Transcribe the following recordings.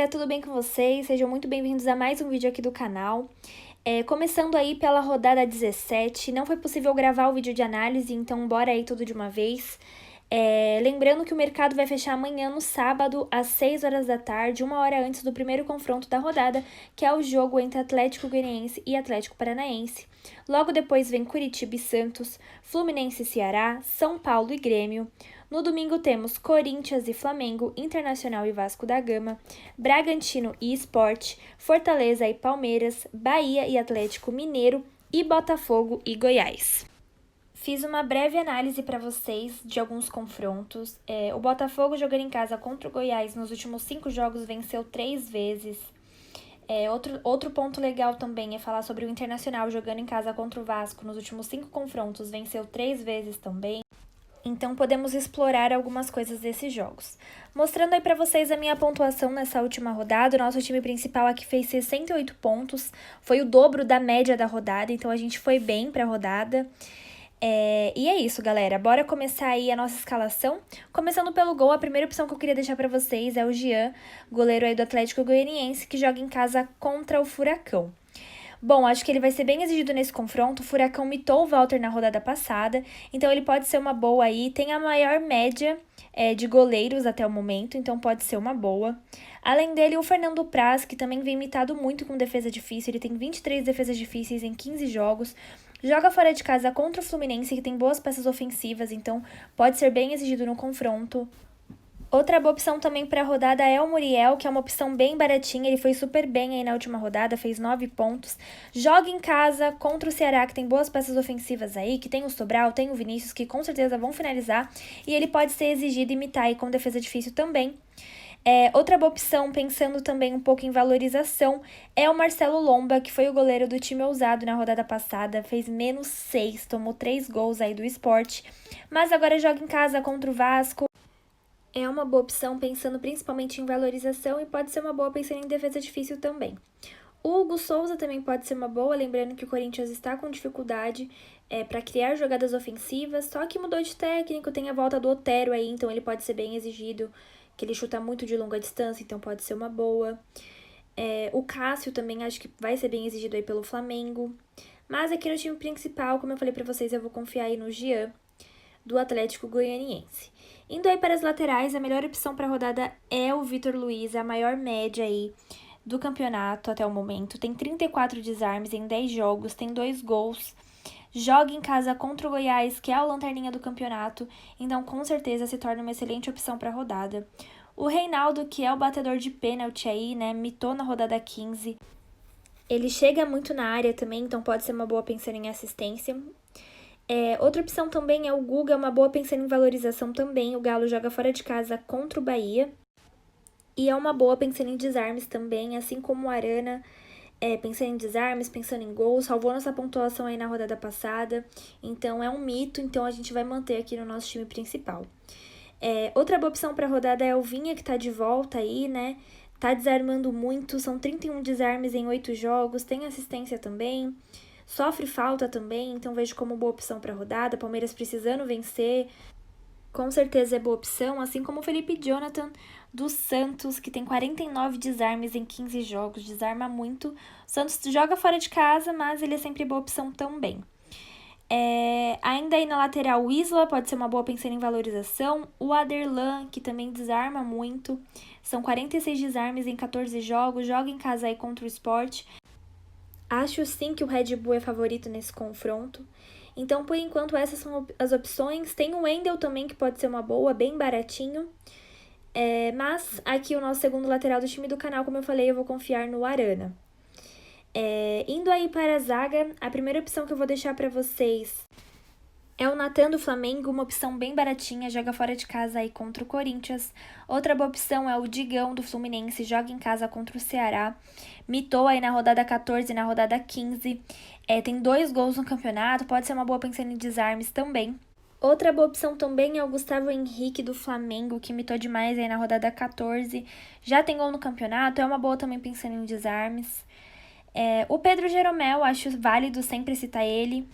galera, tudo bem com vocês? Sejam muito bem-vindos a mais um vídeo aqui do canal. Começando aí pela rodada 17, não foi possível gravar o vídeo de análise, então bora aí tudo de uma vez. Lembrando que o mercado vai fechar amanhã no sábado, às 6 horas da tarde, uma hora antes do primeiro confronto da rodada, que é o jogo entre Atlético Goianiense e Atlético Paranaense. Logo depois vem Curitiba e Santos, Fluminense e Ceará, São Paulo e Grêmio. No domingo temos Corinthians e Flamengo, Internacional e Vasco da Gama, Bragantino e Sport, Fortaleza e Palmeiras, Bahia e Atlético Mineiro e Botafogo e Goiás. Fiz uma breve análise para vocês de alguns confrontos. O Botafogo jogando em casa contra o Goiás nos últimos 5 jogos venceu 3 vezes. Outro ponto legal também é falar sobre o Internacional jogando em casa contra o Vasco nos últimos 5 confrontos, venceu 3 vezes também. Então, podemos explorar algumas coisas desses jogos. Mostrando aí para vocês a minha pontuação nessa última rodada, o nosso time principal aqui fez 68 pontos, foi o dobro da média da rodada, então a gente foi bem para a rodada. E é isso, galera. Bora começar aí a nossa escalação. Começando pelo gol, a primeira opção que eu queria deixar para vocês é o Jean, goleiro aí do Atlético Goianiense, que joga em casa contra o Furacão. Bom, acho que ele vai ser bem exigido nesse confronto. O Furacão mitou o Walter na rodada passada, então ele pode ser uma boa aí. Tem a maior média de goleiros até o momento, então pode ser uma boa. Além dele, o Fernando Praz, que também vem imitado muito com defesa difícil. Ele tem 23 defesas difíceis em 15 jogos. Joga fora de casa contra o Fluminense, que tem boas peças ofensivas, então pode ser bem exigido no confronto. Outra boa opção também para a rodada é o Muriel, que é uma opção bem baratinha, ele foi super bem aí na última rodada, fez 9 pontos. Joga em casa contra o Ceará, que tem boas peças ofensivas aí, que tem o Sobral, tem o Vinícius, que com certeza vão finalizar, e ele pode ser exigido e imitar aí com defesa difícil também. Outra boa opção, pensando também um pouco em valorização, é o Marcelo Lomba, que foi o goleiro do time ousado na rodada passada, fez -6, tomou 3 gols aí do Sport, mas agora joga em casa contra o Vasco. É uma boa opção pensando principalmente em valorização e pode ser uma boa pensando em defesa difícil também. O Hugo Souza também pode ser uma boa, lembrando que o Corinthians está com dificuldade para criar jogadas ofensivas, só que mudou de técnico, tem a volta do Otero aí, então ele pode ser bem exigido, que ele chuta muito de longa distância, então pode ser uma boa. O Cássio também acho que vai ser bem exigido aí pelo Flamengo. Mas aqui no time principal, como eu falei para vocês, eu vou confiar aí no Jean, do Atlético Goianiense. Indo aí para as laterais, a melhor opção para a rodada é o Vitor Luiz, a maior média aí do campeonato até o momento. Tem 34 desarmes em 10 jogos, tem 2 gols. Joga em casa contra o Goiás, que é o lanterninha do campeonato, então com certeza se torna uma excelente opção para a rodada. O Reinaldo, que é o batedor de pênalti aí, né, mitou na rodada 15. Ele chega muito na área também, então pode ser uma boa pensando em assistência. Outra opção também é o Guga, uma boa pensando em valorização também. O Galo joga fora de casa contra o Bahia. E é uma boa pensando em desarmes também, assim como o Arana, pensando em desarmes, pensando em gols, salvou nossa pontuação aí na rodada passada. Então é um mito, então a gente vai manter aqui no nosso time principal. Outra boa opção para a rodada é o Vinha, que tá de volta aí, né? Tá desarmando muito, são 31 desarmes em 8 jogos, tem assistência também. Sofre falta também, então vejo como boa opção para a rodada. Palmeiras precisando vencer, com certeza é boa opção. Assim como o Felipe Jonathan do Santos, que tem 49 desarmes em 15 jogos, desarma muito. O Santos joga fora de casa, mas ele é sempre boa opção também. Ainda aí na lateral, o Isla pode ser uma boa pensando em valorização. O Aderlan, que também desarma muito. São 46 desarmes em 14 jogos, joga em casa aí contra o Sport. Acho sim que o Red Bull é favorito nesse confronto. Então, por enquanto, essas são as opções. Tem o Wendel também, que pode ser uma boa, bem baratinho. Mas aqui o nosso segundo lateral do time do canal, como eu falei, eu vou confiar no Arana. Indo aí para a zaga, a primeira opção que eu vou deixar para vocês é o Nathan do Flamengo, uma opção bem baratinha, joga fora de casa aí contra o Corinthians. Outra boa opção é o Digão do Fluminense, joga em casa contra o Ceará. Mitou aí na rodada 14 e na rodada 15. Tem 2 gols no campeonato, pode ser uma boa pensando em desarmes também. Outra boa opção também é o Gustavo Henrique do Flamengo, que mitou demais aí na rodada 14. Já tem gol no campeonato, é uma boa também pensando em desarmes. O Pedro Jeromel, acho válido sempre citar ele.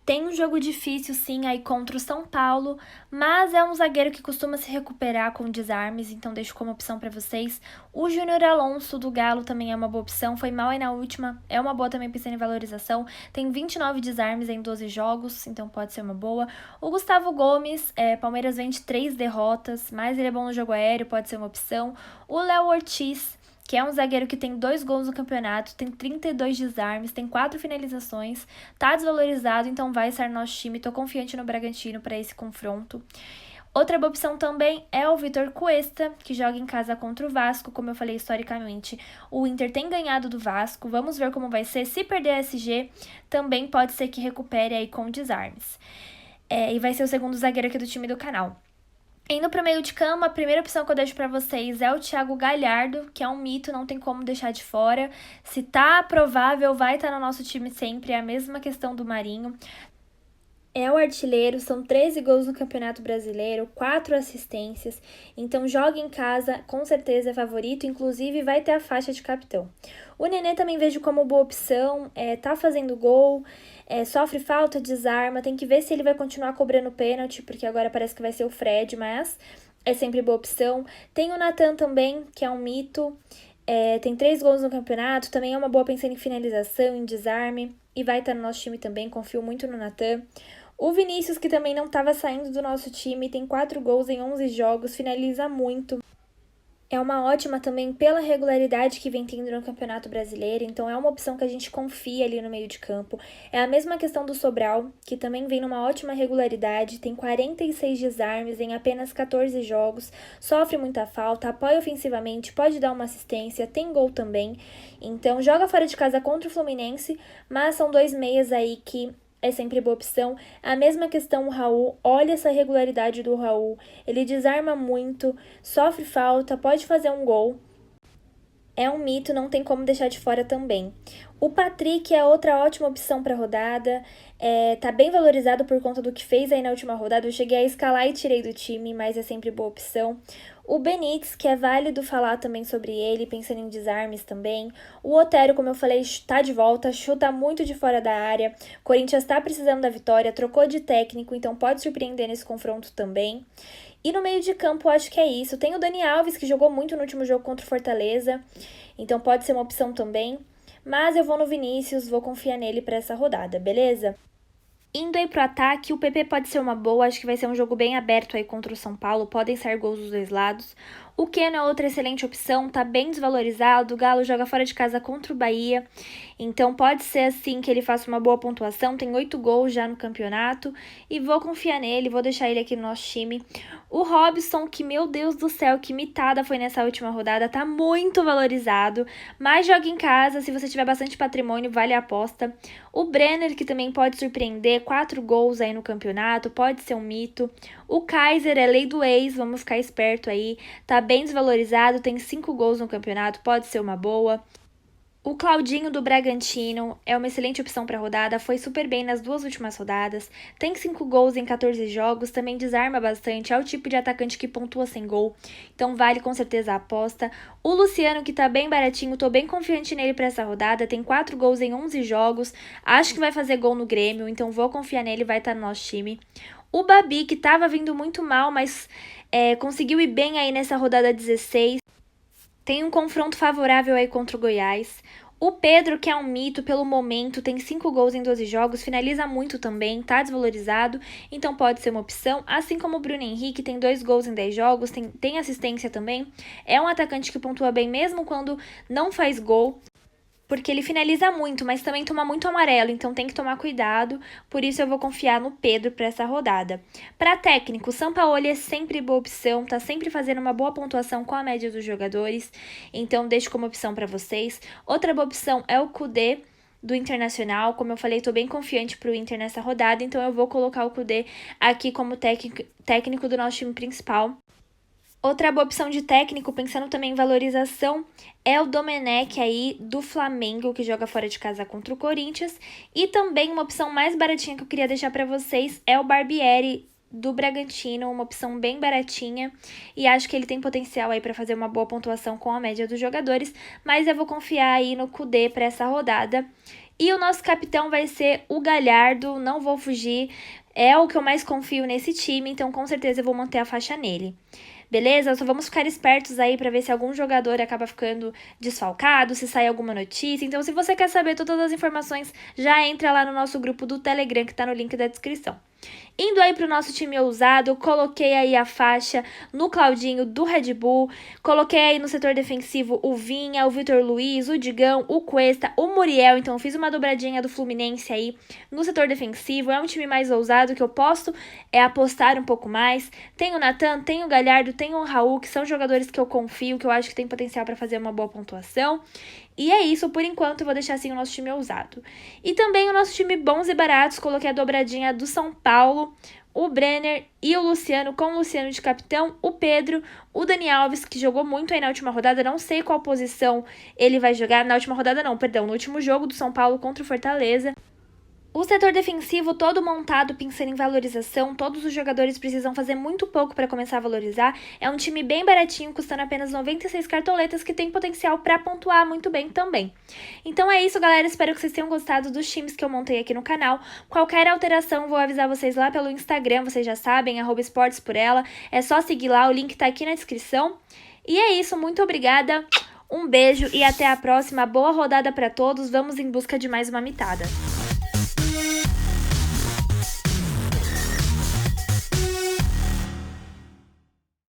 Tem um jogo difícil, sim, aí contra o São Paulo, mas é um zagueiro que costuma se recuperar com desarmes, então deixo como opção para vocês. O Júnior Alonso do Galo também é uma boa opção, foi mal aí na última, é uma boa também pensando em valorização. Tem 29 desarmes em 12 jogos, então pode ser uma boa. O Gustavo Gomes, Palmeiras vem de 3 derrotas, mas ele é bom no jogo aéreo, pode ser uma opção. O Léo Ortiz, que é um zagueiro que tem 2 gols no campeonato, tem 32 desarmes, tem 4 finalizações, tá desvalorizado, então vai estar no nosso time. Tô confiante no Bragantino para esse confronto. Outra boa opção também é o Vitor Cuesta, que joga em casa contra o Vasco. Como eu falei historicamente, o Inter tem ganhado do Vasco. Vamos ver como vai ser. Se perder a SG, também pode ser que recupere aí com desarmes. E vai ser o segundo zagueiro aqui do time do canal. Indo para o meio de campo, a primeira opção que eu deixo para vocês é o Thiago Galhardo, que é um mito, não tem como deixar de fora. Se tá provável, vai estar no nosso time sempre, é a mesma questão do Marinho. É o artilheiro, são 13 gols no Campeonato Brasileiro, 4 assistências, então joga em casa, com certeza é favorito, inclusive vai ter a faixa de capitão. O Nenê também vejo como boa opção, tá fazendo gol, sofre falta, desarma, tem que ver se ele vai continuar cobrando pênalti, porque agora parece que vai ser o Fred, mas é sempre boa opção. Tem o Nathan também, que é um mito, tem 3 gols no campeonato, também é uma boa pensando em finalização, em desarme, e vai estar no nosso time também, confio muito no Nathan. O Vinícius, que também não estava saindo do nosso time, tem 4 gols em 11 jogos, finaliza muito. É uma ótima também pela regularidade que vem tendo no Campeonato Brasileiro, então é uma opção que a gente confia ali no meio de campo. É a mesma questão do Sobral, que também vem numa ótima regularidade, tem 46 desarmes em apenas 14 jogos, sofre muita falta, apoia ofensivamente, pode dar uma assistência, tem gol também. Então joga fora de casa contra o Fluminense, mas são 2 meias aí que é sempre boa opção. A mesma questão o Raul, olha essa regularidade do Raul, ele desarma muito, sofre falta, pode fazer um gol. É um mito, não tem como deixar de fora também. O Patrick é outra ótima opção para a rodada, tá bem valorizado por conta do que fez aí na última rodada. Eu cheguei a escalar e tirei do time, mas é sempre boa opção. O Benítez, que é válido falar também sobre ele, pensando em desarmes também. O Otero, como eu falei, está de volta, chuta muito de fora da área. Corinthians está precisando da vitória, trocou de técnico, então pode surpreender nesse confronto também. E no meio de campo, acho que é isso. Tem o Dani Alves, que jogou muito no último jogo contra o Fortaleza, então pode ser uma opção também. Mas eu vou no Vinícius, vou confiar nele para essa rodada, beleza? Indo aí pro ataque, o PP pode ser uma boa, acho que vai ser um jogo bem aberto aí contra o São Paulo, podem sair gols dos dois lados. O Keno é outra excelente opção, tá bem desvalorizado, o Galo joga fora de casa contra o Bahia, então pode ser assim que ele faça uma boa pontuação, tem 8 gols já no campeonato, e vou confiar nele, vou deixar ele aqui no nosso time. O Robson, que meu Deus do céu, que mitada foi nessa última rodada, tá muito valorizado, mas joga em casa, se você tiver bastante patrimônio, vale a aposta. O Brenner, que também pode surpreender, 4 gols aí no campeonato, pode ser um mito. O Kaiser é lei do ex, vamos ficar esperto aí, tá bem desvalorizado, tem 5 gols no campeonato, pode ser uma boa. O Claudinho do Bragantino é uma excelente opção para a rodada, foi super bem nas 2 últimas rodadas, tem 5 gols em 14 jogos, também desarma bastante, é o tipo de atacante que pontua sem gol, então vale com certeza a aposta. O Luciano, que tá bem baratinho, tô bem confiante nele para essa rodada, tem 4 gols em 11 jogos, acho que vai fazer gol no Grêmio, então vou confiar nele, vai estar no nosso time. O Babi, que tava vindo muito mal, mas conseguiu ir bem aí nessa rodada 16. Tem um confronto favorável aí contra o Goiás. O Pedro, que é um mito pelo momento, tem 5 gols em 12 jogos, finaliza muito também, tá desvalorizado, então pode ser uma opção. Assim como o Bruno Henrique, tem 2 gols em 10 jogos, tem assistência também. É um atacante que pontua bem mesmo quando não faz gol, porque ele finaliza muito, mas também toma muito amarelo, então tem que tomar cuidado. Por isso eu vou confiar no Pedro para essa rodada. Para técnico, o Sampaoli é sempre boa opção, tá sempre fazendo uma boa pontuação com a média dos jogadores, então deixo como opção para vocês. Outra boa opção é o Kudê do Internacional, como eu falei, tô bem confiante pro Inter nessa rodada, então eu vou colocar o Kudê aqui como técnico do nosso time principal. Outra boa opção de técnico, pensando também em valorização, é o Domenech aí do Flamengo, que joga fora de casa contra o Corinthians. E também uma opção mais baratinha que eu queria deixar para vocês é o Barbieri do Bragantino, uma opção bem baratinha. E acho que ele tem potencial aí para fazer uma boa pontuação com a média dos jogadores, mas eu vou confiar aí no Kudê para essa rodada. E o nosso capitão vai ser o Galhardo, não vou fugir. É o que eu mais confio nesse time, então com certeza eu vou manter a faixa nele. Beleza? Só vamos ficar espertos aí para ver se algum jogador acaba ficando desfalcado, se sai alguma notícia. Então, se você quer saber todas as informações, já entra lá no nosso grupo do Telegram, que tá no link da descrição. Indo aí pro nosso time ousado, coloquei aí a faixa no Claudinho do Red Bull, coloquei aí no setor defensivo o Vinha, o Vitor Luiz, o Digão, o Cuesta, o Muriel, então fiz uma dobradinha do Fluminense aí no setor defensivo, é um time mais ousado que eu posso apostar um pouco mais. Tem o Natan, tem o Galhardo, tem o Raul, que são jogadores que eu confio, que eu acho que tem potencial para fazer uma boa pontuação. E é isso, por enquanto eu vou deixar assim o nosso time ousado. E também o nosso time bons e baratos, coloquei a dobradinha do São Paulo, o Brenner e o Luciano, com o Luciano de capitão, o Pedro, o Dani Alves, que jogou muito aí na última rodada, não sei qual posição ele vai jogar, na última rodada não, perdão, no último jogo do São Paulo contra o Fortaleza. O setor defensivo todo montado pensando em valorização, todos os jogadores precisam fazer muito pouco para começar a valorizar. É um time bem baratinho, custando apenas 96 cartoletas, que tem potencial para pontuar muito bem também. Então é isso, galera. Espero que vocês tenham gostado dos times que eu montei aqui no canal. Qualquer alteração, vou avisar vocês lá pelo Instagram, vocês já sabem, @esportesporela. É só seguir lá, o link tá aqui na descrição. E é isso, muito obrigada. Um beijo e até a próxima. Boa rodada para todos. Vamos em busca de mais uma mitada.